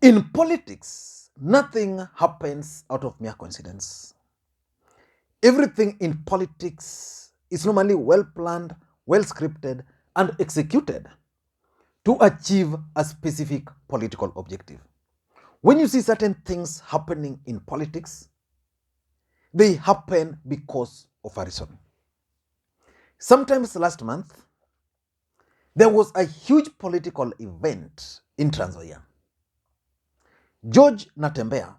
In politics, nothing happens out of mere coincidence. Everything in politics is normally well planned, well scripted, and executed to achieve a specific political objective. When you see certain things happening in politics, they happen because of a reason. Sometimes last month, there was a huge political event in Trans Nzoia. George Natembeya,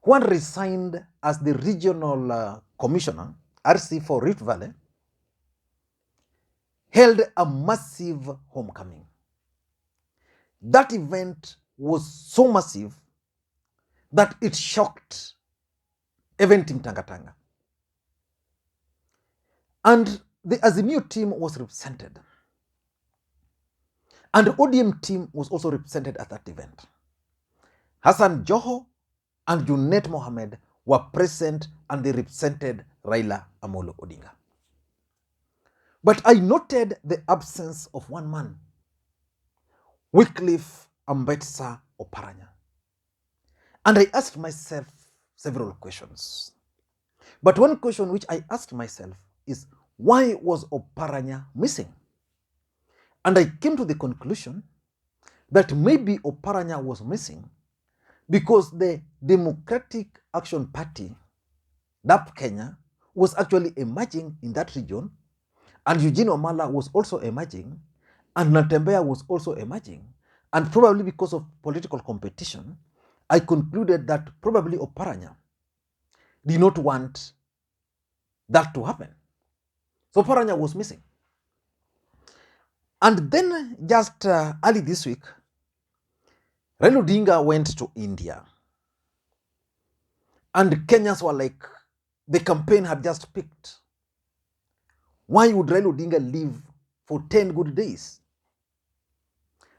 who had resigned as the regional commissioner, RC for Rift Valley, held a massive homecoming. That event was so massive that it shocked even Team Tangatanga. And the Azimio team was represented. And the ODM team was also represented at that event. Hassan Joho and Junet Mohammed were present and they represented Raila Amolo Odinga. But I noted the absence of one man, Wycliffe Ambetsa Oparanya. And I asked myself several questions. But one question which I asked myself is, why was Oparanya missing? And I came to the conclusion that maybe Oparanya was missing because the Democratic Action Party, DAP Kenya, was actually emerging in that region, and Eugene Wamalwa was also emerging, and Natembeya was also emerging. And probably because of political competition, I concluded that probably Oparanya did not want that to happen. So Oparanya was missing. And then just early this week, Raila Odinga went to India. And Kenyans were like, the campaign had just picked. Why would Raila Odinga live for 10 good days?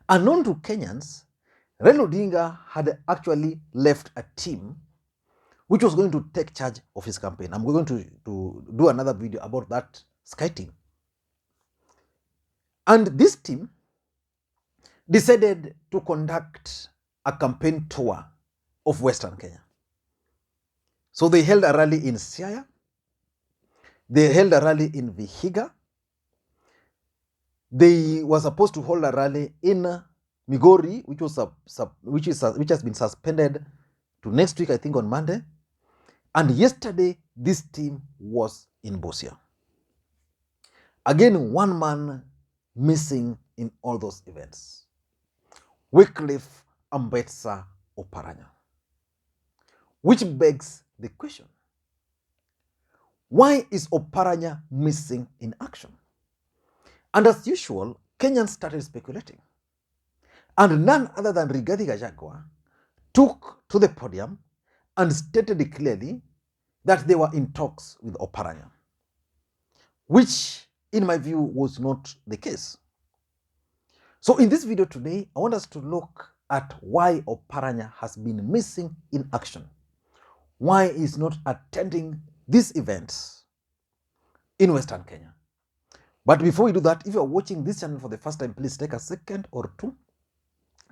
Unknown to Kenyans, Raila Odinga had actually left a team which was going to take charge of his campaign. I'm going to do another video about that Sky team. And this team decided to conduct a campaign tour of Western Kenya. So they held a rally in Siaya. They held a rally in Vihiga. They were supposed to hold a rally in Migori, which has been suspended to next week, I think on Monday. And yesterday, this team was in Busia. Again, one man missing in all those events. Wycliffe Ambetsa Oparanya. Which begs the question, why is Oparanya missing in action? And as usual, Kenyans started speculating. And none other than Rigathi Gachagua took to the podium and stated clearly that they were in talks with Oparanya, which in my view was not the case. So in this video today, I want us to look at why Oparanya has been missing in action. Why he's not attending these events in Western Kenya. But before we do that, if you're watching this channel for the first time, please take a second or two,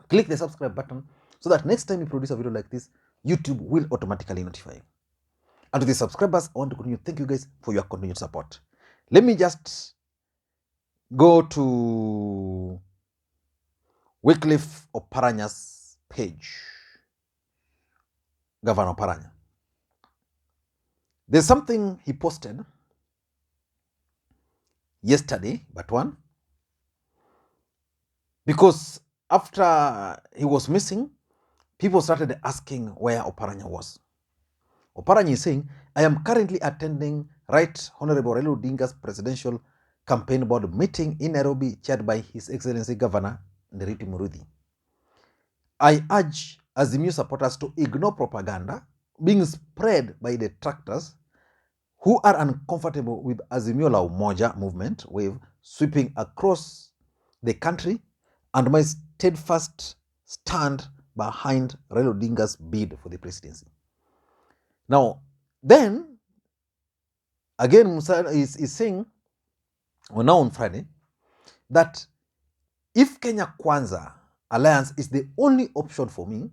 click the subscribe button so that next time you produce a video like this, YouTube will automatically notify you. And to the subscribers, I want to continue. Thank you guys for your continued support. Let me just go to Wycliffe Oparanya's page, Governor Oparanya. There's something he posted yesterday, but one, because after he was missing, people started asking where Oparanya was. Oparanya is saying, I am currently attending Right Honorable Raila Odinga's presidential campaign board meeting in Nairobi, chaired by His Excellency Governor Nderitu Murudhi. I urge Azimio supporters to ignore propaganda being spread by detractors who are uncomfortable with Azimio la Umoja movement wave sweeping across the country and my steadfast stand behind Raila Odinga's bid for the presidency. Now, then, again, Musa is saying, now on Friday, that if Kenya Kwanza alliance is the only option for me,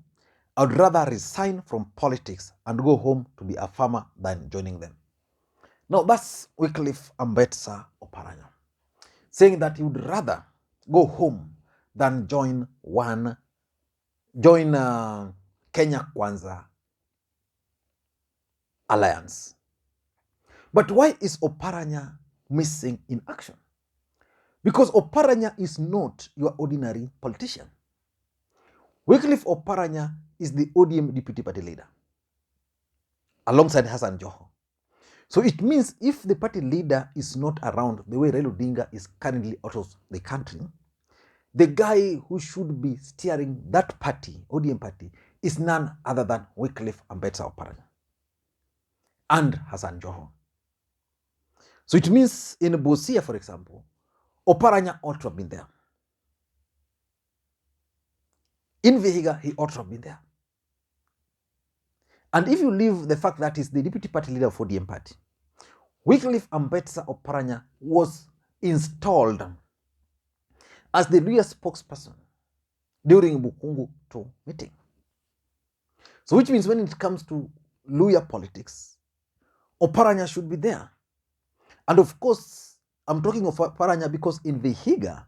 I would rather resign from politics and go home to be a farmer than joining them. Now that's Wycliffe Ambetsa Oparanya, saying that he would rather go home than join Kenya Kwanza alliance. But why is Oparanya missing in action? Because Oparanya is not your ordinary politician. Wycliffe Oparanya is the ODM deputy party leader alongside Hassan Joho. So it means if the party leader is not around the way Raila Odinga is currently out of the country, the guy who should be steering that party, ODM party, is none other than Wycliffe Ambetsa Oparanya and Hassan Joho. So it means in Busia, for example, Oparanya ought to have been there. In Vihiga, he ought to have been there. And if you leave the fact that he's the deputy party leader of ODM party, Wycliffe Ambetsa Oparanya was installed as the real spokesperson during Bukungu 2 meeting. So which means when it comes to Luya politics, Oparanya should be there. And of course, I'm talking of Oparanya because in Vihiga,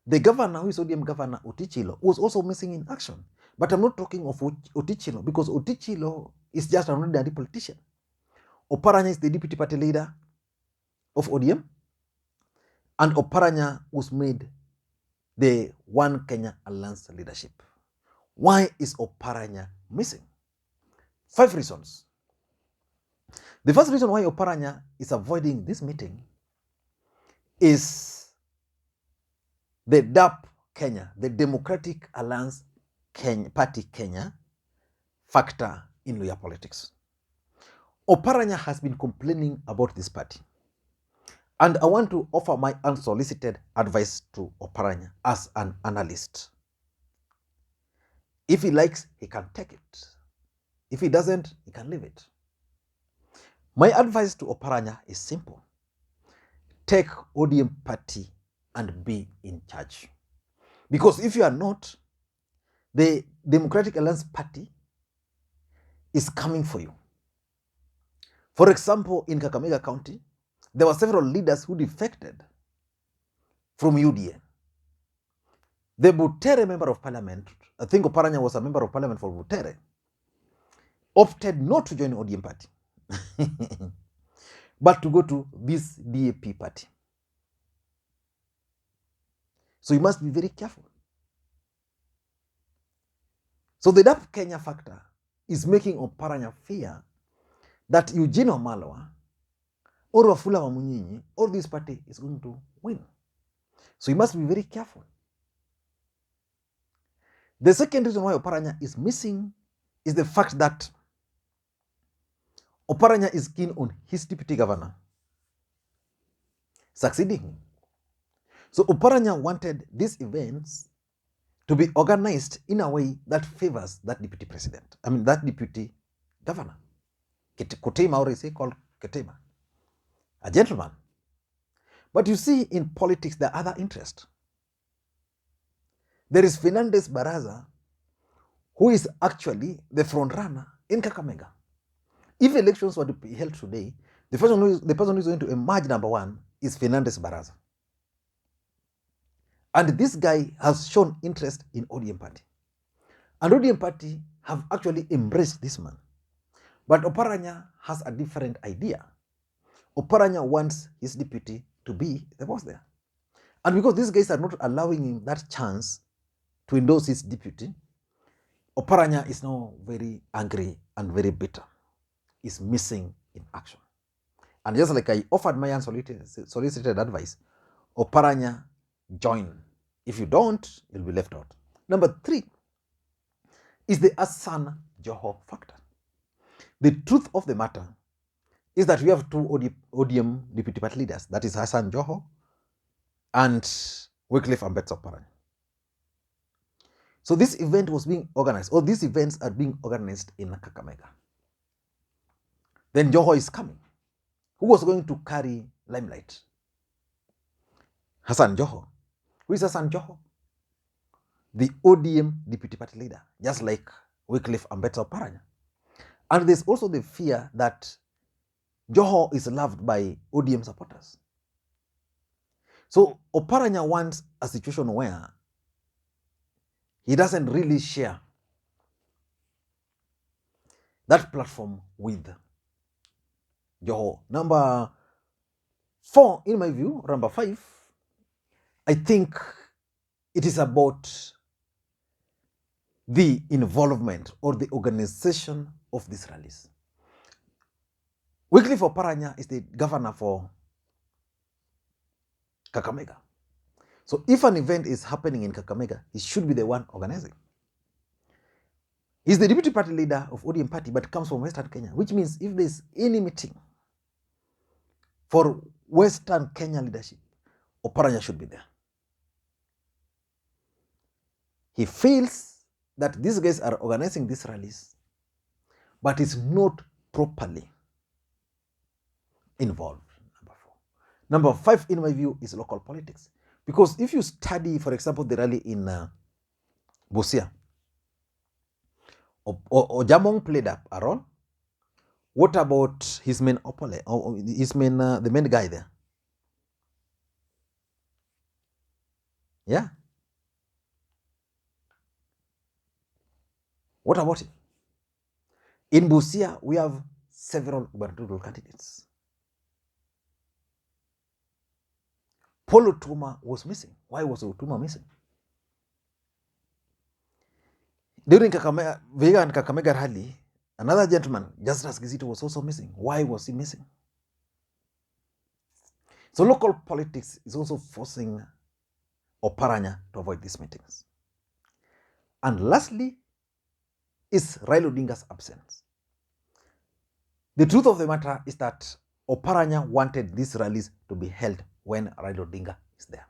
the governor, who is ODM governor, Otichilo, was also missing in action. But I'm not talking of Otichilo because Otichilo is just an ordinary politician. Oparanya is the deputy party leader of ODM, and Oparanya was made the One Kenya Alliance leadership. Why is Oparanya missing? 5 reasons. The first reason why Oparanya is avoiding this meeting is the DAP Kenya, the Democratic Alliance Party Kenya factor in Luya politics. Oparanya has been complaining about this party. And I want to offer my unsolicited advice to Oparanya as an analyst. If he likes, he can take it. If he doesn't, he can leave it. My advice to Oparanya is simple. Take ODM party and be in charge. Because if you are not, the Democratic Alliance Party is coming for you. For example, in Kakamega County, there were several leaders who defected from UDA. The Butere member of parliament, I think Oparanya was a member of parliament for Butere, opted not to join ODM party, but to go to this DAP party. So you must be very careful. So the DAP Kenya factor is making Oparanya fear that Eugene Wamalwa or Wafula Wamunyinyi or this party is going to win. So you must be very careful. The second reason why Oparanya is missing is the fact that Oparanya is keen on his deputy governor succeeding him. So Oparanya wanted these events to be organized in a way that favors that deputy president. I mean, that deputy governor. Kutema, or is he called Ketema? A gentleman. But you see, in politics, there are other interests. There is Fernandez Baraza, who is actually the front runner in Kakamega. If elections were to be held today, the person who is going to emerge number 1 is Fernandez Baraza. And this guy has shown interest in ODM party. And ODM party have actually embraced this man. But Oparanya has a different idea. Oparanya wants his deputy to be the boss there. And because these guys are not allowing him that chance to endorse his deputy, Oparanya is now very angry and very bitter. He's missing in action. And just like I offered my unsolicited advice, Oparanya, join. If you don't, you'll be left out. Number 3 is the Hassan Joho factor. The truth of the matter is that we have 2 ODM deputy party leaders. That is Hassan Joho and Wycliffe Ambetsa Oparanya. So this event was being organized, or these events are being organized in Kakamega. Then Joho is coming. Who was going to carry limelight? Hassan Joho. Who is Hassan Joho? the ODM deputy party leader, just like Wycliffe Ambetsa Oparanya. And there's also the fear that Joho is loved by ODM supporters. So Oparanya wants a situation where he doesn't really share that platform with Joho. Number 4, in my view, number 5, I think it is about the involvement or the organization of these rallies. Wycliffe Oparanya is the governor for Kakamega. So if an event is happening in Kakamega, he should be the one organizing. He's the deputy party leader of ODM party, but comes from Western Kenya, which means if there's any meeting for Western Kenya leadership, Oparanya should be there. He feels that these guys are organizing these rallies, but is not properly involved. Number 4. Number 5, in my view, is local politics. Because if you study, for example, the rally in Busia, Ojamong played a role. What about his main opponent, or his main, the main guy there? Yeah. What about him? In Busia, we have several gubernatorial candidates. Paul Otuma was missing. Why was Otuma missing? During Vihiga and Kakamega rally, another gentleman, Justus Kizito, was also missing. Why was he missing? So local politics is also forcing Oparanya to avoid these meetings. And lastly is Raila Odinga's absence. The truth of the matter is that Oparanya wanted these rallies to be held when Raila Odinga is there.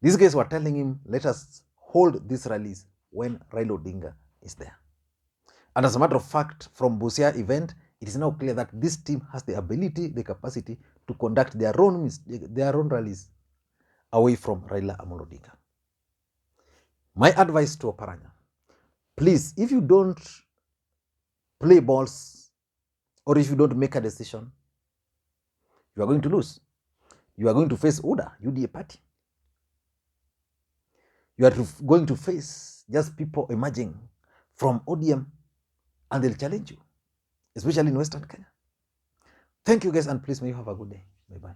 These guys were telling him, let us hold these rallies when Raila Odinga is there. And as a matter of fact, from Busia event, it is now clear that this team has the ability, the capacity to conduct their own rallies away from Raila Amolo Odinga. My advice to Oparanya, please, if you don't play balls or if you don't make a decision, you are going to lose. You are going to face UDA party. You are going to face just people emerging from ODM and they'll challenge you, especially in Western Kenya. Thank you guys, and please may you have a good day. Bye-bye.